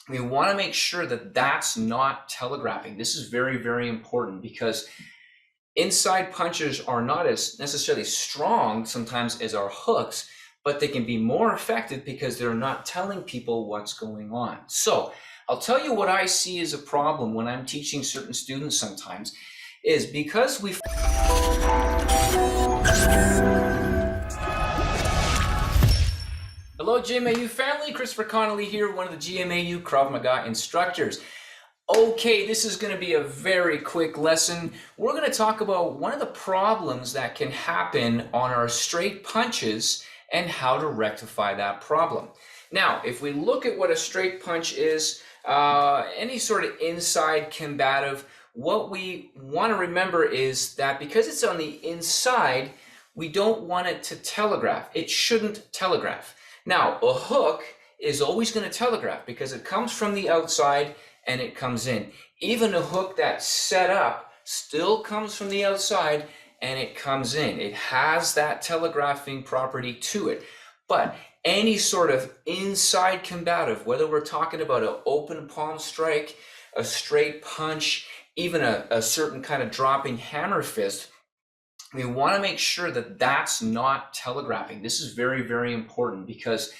we want to make sure that that's not telegraphing. This is very, very important because inside punches are not as necessarily strong sometimes as our hooks, but they can be more effective because they're not telling people what's going on. So I'll tell you what I see as a problem when I'm teaching certain students sometimes is because we Hello GMAU family, Christopher Connelly here, one of the GMAU Krav Maga instructors. Okay, this is going to be a very quick lesson. We're going to talk about one of the problems that can happen on our straight punches and how to rectify that problem. Now, if we look at what a straight punch is, any sort of inside combative, what we want to remember is that because it's on the inside, we don't want it to telegraph. It shouldn't telegraph. Now, a hook is always going to telegraph because it comes from the outside and it comes in. Even a hook that's set up still comes from the outside and it comes in. It has that telegraphing property to it. But any sort of inside combative, whether we're talking about an open palm strike, a straight punch, even a certain kind of dropping hammer fist, we want to make sure that that's not telegraphing. This is very, very important because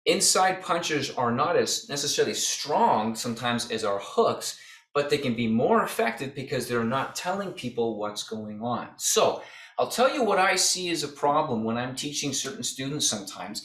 inside punches are not as necessarily strong sometimes as our hooks, but they can be more effective because they're not telling people what's going on. So I'll tell you what I see as a problem when I'm teaching certain students sometimes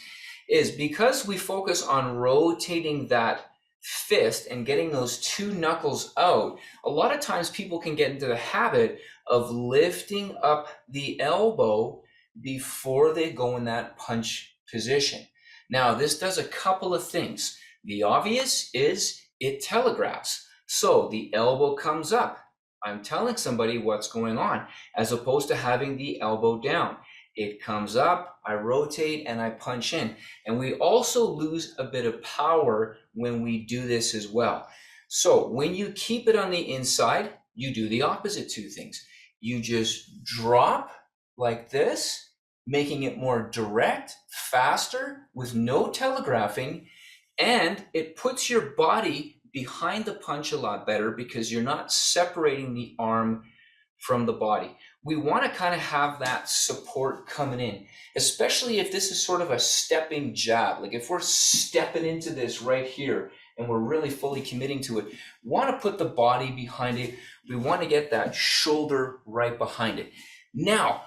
is because we focus on rotating that fist and getting those two knuckles out, a lot of times people can get into the habit of lifting up the elbow before they go in that punch position. Now, this does a couple of things. The obvious is it telegraphs. So the elbow comes up. I'm telling somebody what's going on, as opposed to having the elbow down. It comes up, I rotate, and I punch in. And we also lose a bit of power when we do this as well. So when you keep it on the inside, you do the opposite two things. You just drop like this, making it more direct, faster, with no telegraphing, and it puts your body behind the punch a lot better because you're not separating the arm from the body. We want to kind of have that support coming in, especially if this is sort of a stepping jab. Like if we're stepping into this right here and we're really fully committing to it, we want to put the body behind it. We want to get that shoulder right behind it. Now,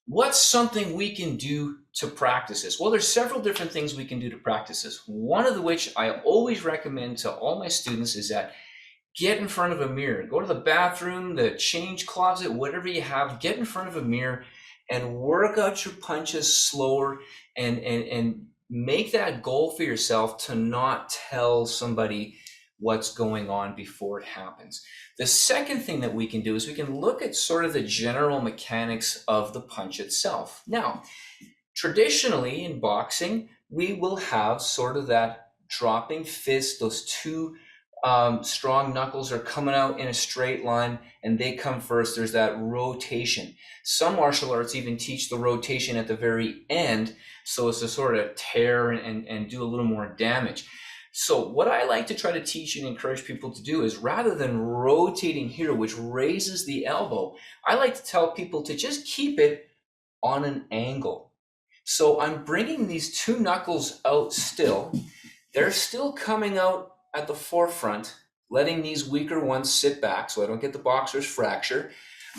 what's something we can do to practice this? Well, there's several different things we can do to practice this. One of which I always recommend to all my students is that get in front of a mirror. Go to the bathroom, the change closet, whatever you have, get in front of a mirror and work out your punches slower and make that goal for yourself to not tell somebody what's going on before it happens. The second thing that we can do is we can look at sort of the general mechanics of the punch itself. Now, traditionally in boxing, we will have sort of that dropping fist, those two strong knuckles are coming out in a straight line and they come first. There's that rotation. Some martial arts even teach the rotation at the very end, so it's to sort of tear and do a little more damage. So what I like to try to teach and encourage people to do is rather than rotating here, which raises the elbow, I like to tell people to just keep it on an angle. So I'm bringing these two knuckles out still. They're still coming out at the forefront, letting these weaker ones sit back so I don't get the boxer's fracture.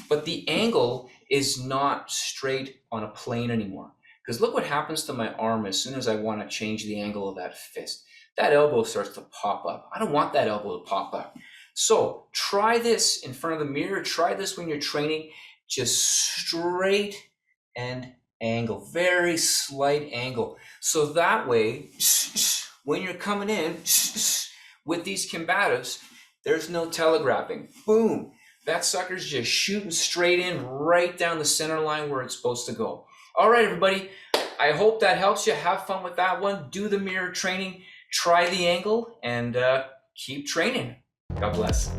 But the angle is not straight on a plane anymore. Because look what happens to my arm as soon as I want to change the angle of that fist. That elbow starts to pop up. I don't want that elbow to pop up. So try this in front of the mirror. Try this when you're training. Just straight and angle, very slight angle. So that way, when you're coming in with these combatives, there's no telegraphing. Boom, that sucker's just shooting straight in, right down the center line where it's supposed to go. All right, everybody, I hope that helps you. Have fun with that one. Do the mirror training, try the angle, and keep training. God bless.